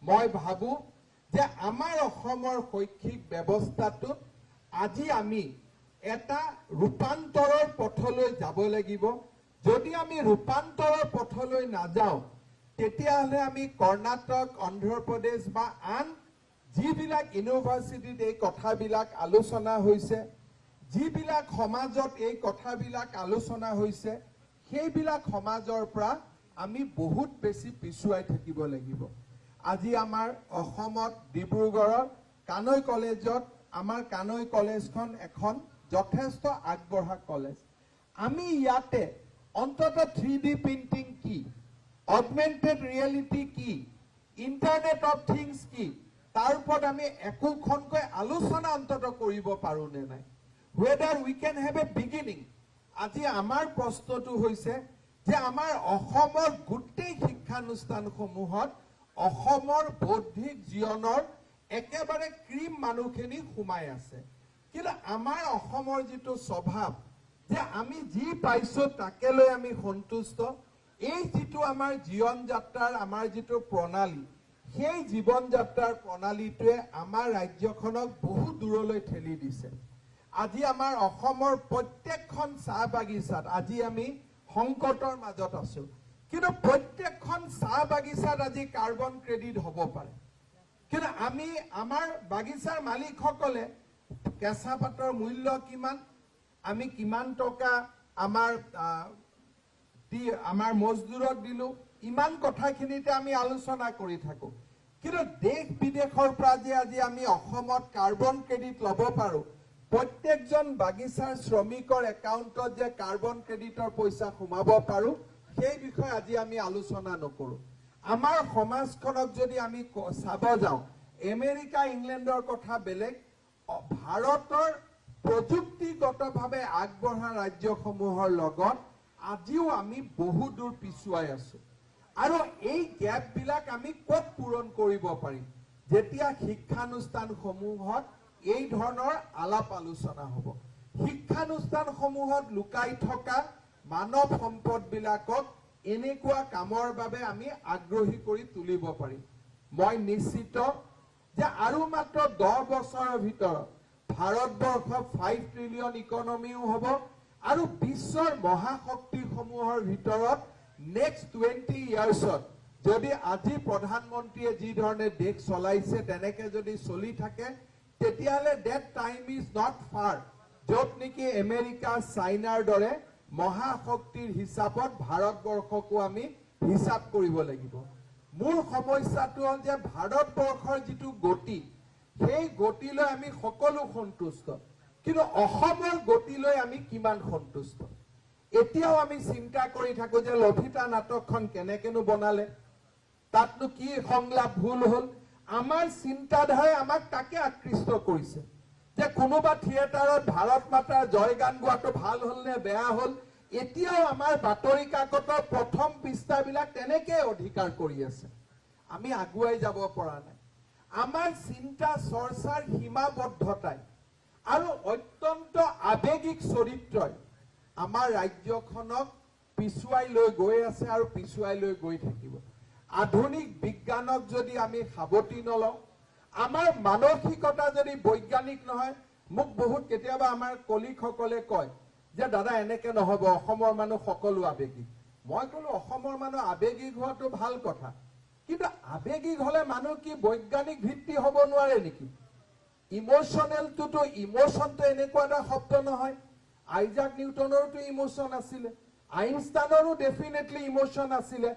মই ভাবো যে আমাৰ অসমৰ শৈক্ষিক ব্যৱস্থাটোত আজি আমি এটা ৰূপান্তৰৰ পথলৈ যাব লাগিব। যদি আমি ৰূপান্তৰৰ পথলৈ নাযাওঁ তেতিয়াহ'লে আমি কৰ্ণাটক, অন্ধ্ৰপ্ৰদেশ বা আন যিবিলাক ইউনিভাৰ্চিটিত এই কথাবিলাক আলোচনা হৈছে, যিবিলাক সমাজত এই কথাবিলাক আলোচনা হৈছে, সেইবিলাক সমাজৰ পৰা আমি বহুত বেছি পিছুৱাই থাকিব লাগিব। আজি আমাৰ অসমত ডিব্ৰুগড়ৰ কানৈ কলেজত আমাৰ কানৈ কলেজখন এখন যথেষ্ট আগবঢ়া কলেজ। আমি ইয়াতে অন্তত 3D প্ৰিণ্টিং কি, অগমেন্টেড ৰিয়েলিটি কি, ইণ্টাৰনেট অফ থিংছ কি, তাৰ ওপৰত আমি একোখনকৈ আলোচনা অন্তত কৰিব পাৰোঁ নে নাই। Whether we can have a beginning. আজি আমাৰ প্ৰশ্নটো হৈছে যে আমাৰ অসমৰ গোটেই শিক্ষানুষ্ঠানসমূহত অসমৰ বৌদ্ধিক জীৱনৰ একেবাৰে ক্ৰীম মানুহখিনি সোমাই আছে। কিন্তু আমাৰ অসমৰ যিটো স্বভাৱ যে আমি যি পাইছোঁ তাকে লৈ আমি সন্তুষ্ট, এই যিটো আমাৰ জীৱন যাত্ৰাৰ আমাৰ যিটো প্ৰণালী, সেই জীৱন যাত্ৰাৰ প্ৰণালীটোৱে আমাৰ ৰাজ্যখনক বহু দূৰলৈ ঠেলি দিছে। আজি আমাৰ অসমৰ প্ৰত্যেকখন চাহ বাগিচাত আজি আমি সংকটৰ মাজত আছো, কিন্তু প্ৰত্যেকখন চাহ বাগিচাত আজি কাৰ্বন ক্ৰেডিট হ'ব পাৰে। কিন্তু আমি আমাৰ বাগিচাৰ মালিকসকলে কেঁচা পাতৰ মূল্য কিমান, আমি কিমান টকা আমাৰ মজদুৰক দিলো, ইমান কথাখিনিতে আমি আলোচনা কৰি থাকো। কিন্তু দেশ বিদেশৰ পৰা যে আজি আমি অসমত কাৰ্বন ক্ৰেডিট ল'ব পাৰো, প্ৰত্যেকজন বাগিচাৰ শ্ৰমিকৰ একাউণ্টত যে কাৰ্বন ক্ৰেডিটৰ পইচা সোমাব পাৰো, সেই বিষয়ে আজি আমি আলোচনা নকৰো। আমাৰ সমাজখনক যদি আমি চাব যাওঁ, আমেৰিকা ইংলেণ্ডৰ কথা বেলেগ, ভাৰতৰ প্ৰযুক্তিগতভাৱে আগবঢ়া ৰাজ্যসমূহৰ লগত আজিও আমি বহু দূৰ পিছুৱাই আছো। আৰু এই গেপবিলাক আমি ক'ত পূৰণ কৰিব পাৰিম? যেতিয়া শিক্ষানুষ্ঠানসমূহত এই ধৰণৰ আলাপ আলোচনা হ'ব। শিক্ষানুষ্ঠানসমূহত লুকাই থকা মানৱ সম্পদবিলাকক এনেকুৱা কামৰ বাবে আমি আগ্ৰহী কৰি তুলিব পাৰিম। মই নিশ্চিত যে আৰু মাত্ৰ 10 বছৰৰ ভিতৰত ভাৰতবৰ্ষ 5 ট্ৰিলিয়ন ইকনমিও হ'ব আৰু বিশ্বৰ মহাশক্তিসমূহৰ ভিতৰত নেক্সট 20 ইয়াৰ্ছত যদি আজি প্ৰধানমন্ত্ৰীয়ে যি ধৰণে দেশ চলাইছে তেনেকে যদি চলি থাকে তেতিয়াহ'লে ডেট টাইম ইজ নট ফাৰ, য'ত নেকি আমেৰিকা, চাইনাৰ দৰে মহাশক্তিৰ হিচাপত ভাৰতবৰ্ষকো আমি হিচাপ কৰিব লাগিব। মোৰ সমস্যাটো হ'ল যে ভাৰতবৰ্ষৰ যিটো গতি, সেই গতিলৈ আমি সকলো সন্তুষ্ট, কিন্তু অসমৰ গতিলৈ আমি কিমান সন্তুষ্ট? এতিয়াও আমি চিন্তা কৰি থাকো যে লভিতা নাটকখন কেনেকেনো বনালে, তাতনো কি সংলাপ ভুল হ'ল। আমাৰ চিন্তাধাৰাই আমাক তাকে আকৃষ্ট কৰিছে যে কোনোবা থিয়েটাৰত ভাৰত মাতাৰ জয়গান গোৱাটো ভাল হ'ল নে বেয়া হ'ল, এতিয়াও আমাৰ বাতৰি কাকতৰ প্ৰথম পৃষ্ঠাবিলাক তেনেকে অধিকাৰ কৰি আছে। আমি আগুৱাই যাব পৰা নাই। আমাৰ চিন্তা চৰ্চাৰ সীমাবদ্ধতাই আৰু অত্যন্ত আৱেগিক চৰিত্ৰই আমাৰ ৰাজ্যখনক পিছুৱাই লৈ গৈ আছে আৰু পিছুৱাই লৈ গৈ থাকিব। আধুনিক বিজ্ঞানক যদি আমি সাৱটি নলওঁ, আমাৰ মানসিকতা যদি বৈজ্ঞানিক নহয়, মোক বহুত কেতিয়াবা আমাৰ কলিগসকলে কয় যে দাদা এনেকে নহ'ব, অসমৰ মানুহ সকলো আৱেগিক। মই ক'লো অসমৰ মানুহ আৱেগিক হোৱাটো ভাল কথা, কিন্তু আৱেগিক হ'লে মানুহ কি বৈজ্ঞানিক ভিত্তি হ'ব নোৱাৰে নেকি? ইমোচনেলটোতো, ইমোচনটো এনেকুৱা এটা শব্দ নহয়। আইজাক নিউটনৰোতো ইমোচন আছিলে, আইনষ্টাইনৰো ডেফিনেটলি ইমোচন আছিলে,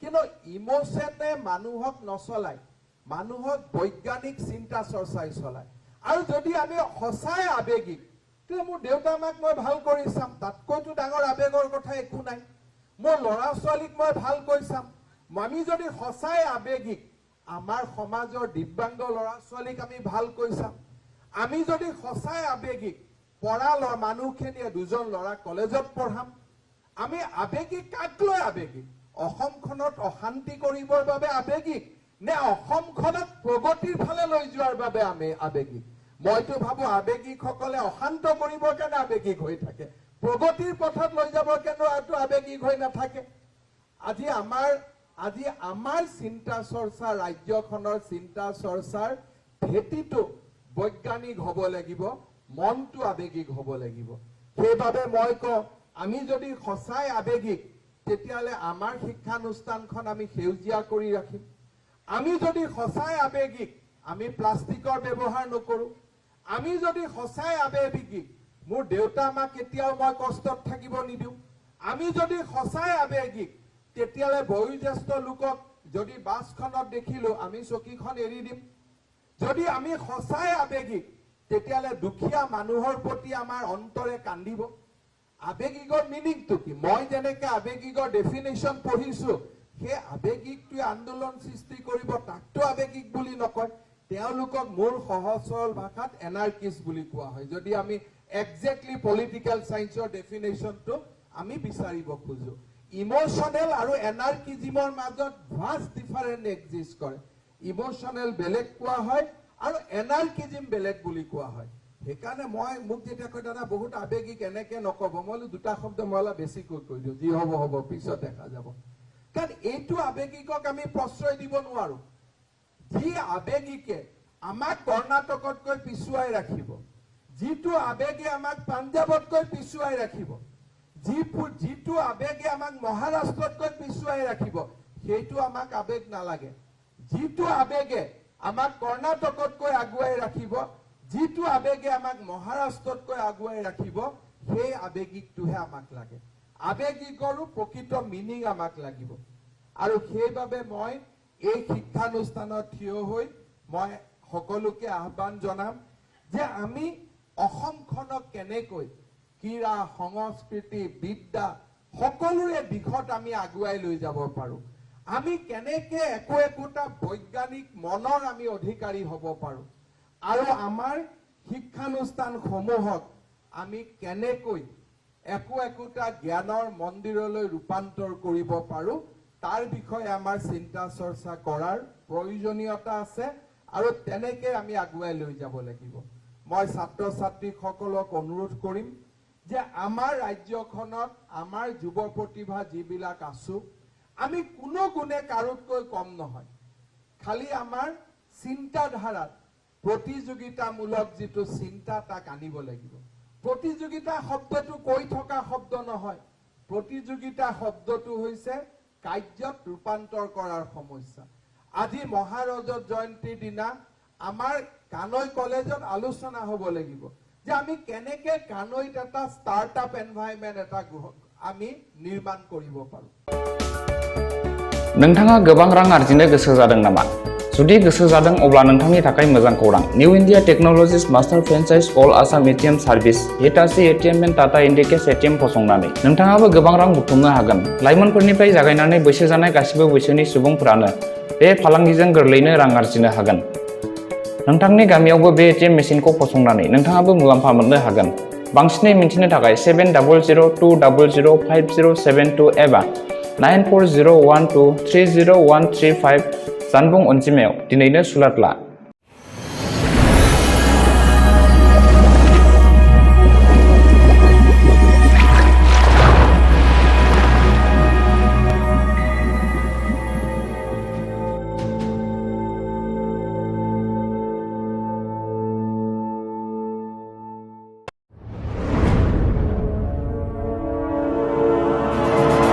কিন্তু ইমোচনে মানুহক নচলায়, মানুহক বৈজ্ঞানিক চিন্তা চৰ্চাই চলায়। আৰু যদি আমি সঁচাই আৱেগিক, তেতিয়া মোৰ দেউতা মাক মই ভাল কৰি চাম, তাতকৈতো ডাঙৰ আৱেগৰ কথা একো নাই। মোৰ ল'ৰা ছোৱালীক মই ভালকৈ চাম। আমি যদি সঁচাই আৱেগিক, আমাৰ সমাজৰ দিব্যাংগ ল'ৰা ছোৱালীক আমি ভালকৈ চাম। আমি যদি সঁচাই আৱেগিক, পঢ়া মানুহখিনিয়ে 2জন ল'ৰা কলেজত পঢ়াম। আমি আৱেগিক কাক লৈ আৱেগিক? অসমখনত অশান্তি কৰিবৰ বাবে আৱেগিক নে অসমখনক প্ৰগতিৰ ফালে লৈ যোৱাৰ বাবে আমি আৱেগিক? মইতো ভাবো আৱেগিকসকলে অশান্ত কৰিবৰ কাৰণে আৱেগিক হৈ থাকে, প্ৰগতিৰ পথত লৈ যাবৰ কাৰণে আৱেগিক হৈ নাথাকে। আজি আমাৰ আজি আমাৰ চিন্তা চৰ্চা ৰাজ্যখনৰ চিন্তা চৰ্চাৰ ভেটিটো বৈজ্ঞানিক হ'ব লাগিব, মনটো আবেগিক হ'ব লাগিব। সেইবাবে মই কওঁ আমি যদি সঁচাই আবেগিক তেতিয়াহ'লে আমাৰ শিক্ষানুষ্ঠানখন আমি সেউজীয়া কৰি ৰাখিম। আমি যদি সঁচাই আবেগিক আমি প্লাষ্টিকৰ ব্যৱহাৰ নকৰোঁ। আমি যদি সঁচাই আবেগিক মোৰ দেউতা মাক কেতিয়াও মই কষ্টত থাকিব নিদিওঁ। আমি যদি সঁচাই আবেগিক তেতিয়াহ'লে বয়োজ্যেষ্ঠ লোকক যদি বাছখনত দেখিলোঁ আমি চকীখন এৰি দিম। যদি আমি সঁচাই আবেগিক তেতিয়াহ'লে দুখীয়া মানুহৰ প্ৰতি আমাৰ অন্তৰে কান্দিব। আবেগিকৰ মিনিংটো কি? মই যেনেকৈ আবেগিকৰ ডেফিনেশ্যন পঢ়িছোঁ সেই আবেগিকটোৱে আন্দোলন সৃষ্টি কৰিব, তাকতো আবেগিক বুলি নকয়। তেওঁলোকক মোৰ সহজ সৰল ভাষাত এনাৰ্কিষ্ট বুলি কোৱা হয়। যদি আমি একজেক্টলি পলিটিকেল সায়েন্সৰ ডেফিনেশ্যনটো আমি বিচাৰিব খোজো। ইমোশনেল আৰু এনাৰ্কিজিমৰ মাজত ভাষ্ট ডিফাৰেন্স এক্সিষ্ট কৰে। ইমোশনেল বেলেগ কোৱা হয় আৰু এনাৰ্কিজিম বেলেগ বুলি কোৱা হয়। সেইকাৰণে মই মোক যেতিয়া কয় দাদা বহুত আবেগিক এনেকে নকব, মই দুটা শব্দ মই অলপ বেছিকৈ কৈ দিওঁ, যি হ'ব হ'ব পিছত দেখা যাব। কাৰণ এইটো আবেগিকক আমি প্ৰশ্ৰয় দিব নোৱাৰো। যি আবেগিকে আমাক কৰ্ণাটকতকৈ পিছুৱাই ৰাখিব, যিটো আবেগে আমাক পাঞ্জাবতকৈ পিছুৱাই ৰাখিব, যিটো আবেগে আমাক মহাৰাষ্ট্ৰতকৈ পিছুৱাই ৰাখিব, সেইটো আমাক আবেগ নালাগে। যিটো আবেগে আমাক কৰ্ণাটকতকৈ আগুৱাই ৰাখিব, যিটো আবেগে আমাক মহাৰাষ্ট্ৰতকৈ আগুৱাই ৰাখিব, সেই আবেগিকটোহে আমাক লাগে। আবেগিকৰো প্ৰকৃত মিনিং আমাক লাগিব। আৰু সেইবাবে মই এই শিক্ষানুষ্ঠানত থিয় হৈ মই সকলোকে আহ্বান জনাম যে আমি অসমখনক কেনেকৈ ক্ৰীড়া, সংস্কৃতি, বিদ্যা সকলোৰে দিশত আমি আগুৱাই লৈ যাব পাৰো। আমি কেনেকে একোটা বৈজ্ঞানিক মনৰ আমি অধিকাৰী হ'ব পাৰো আৰু আমাৰ শিক্ষানুষ্ঠানসমূহক আমি কেনেকৈ একোটা জ্ঞানৰ মন্দিৰলৈ ৰূপান্তৰ কৰিব পাৰো তাৰ বিষয়ে আমাৰ চিন্তা চৰ্চা কৰাৰ প্ৰয়োজনীয়তা আছে আৰু তেনেকে আমি আগুৱাই লৈ যাব লাগিব। মই ছাত্ৰ ছাত্ৰীসকলক অনুৰোধ কৰিম যে আমাৰ ৰাজ্যখনত আমাৰ যুৱ প্ৰতিভা যিবিলাক আছো আমি কোনো গুণে কাৰোতকৈ কম নহয়। খালি আমাৰ চিন্তাধাৰাত প্ৰতিযোগিতামূলক যিটো চিন্তা তাক আনিব লাগিব। প্ৰতিযোগিতা শব্দটো কৈ থকা শব্দ নহয়, প্ৰতিযোগিতা শব্দটো হৈছে কাৰ্যত ৰূপান্তৰ কৰাৰ সমস্যা। আজি মহাৰজত জয়ন্তীৰ দিনা আমাৰ কানৈ কলেজত আলোচনা হ'ব লাগিব যে আমি কেনেকে কানৈত এটা ষ্টাৰ্টআপ এনভাইৰনমেন্ট এটা আমি নিৰ্মাণ কৰিব পাৰো। नोंथाङा गोबां रां आर्जिनो गोसो जादों नामा? जुदि गोसो जादों अब्ला नोंथांनि थाखाय मोजां खौरां। New India technologies master franchise all Assam ATM service Hitachi ATM and Tata Indicash ATM फसंनानै नोंथाङाबो गोबां रां बुथुमनो हागोन। लाइमोनफोरनिफ्राय जागायनानै बैसो जानाय गासिबो बैसोनि सुबुंफोरानो बे फालांगिजों गोरलैनो रां आर्जिनो हागोन। नोंथांनि गामियावबो बे एटीएम मेसिनखौ फसंनानै नोंथाङाबो मुलाम्फा मोननो हागोन। बांसिनै मिन्थिनो थाखाय 7002005072 एबा 9401230135 जानबुं अनजिमायाव दिनैनो सुलाद ला।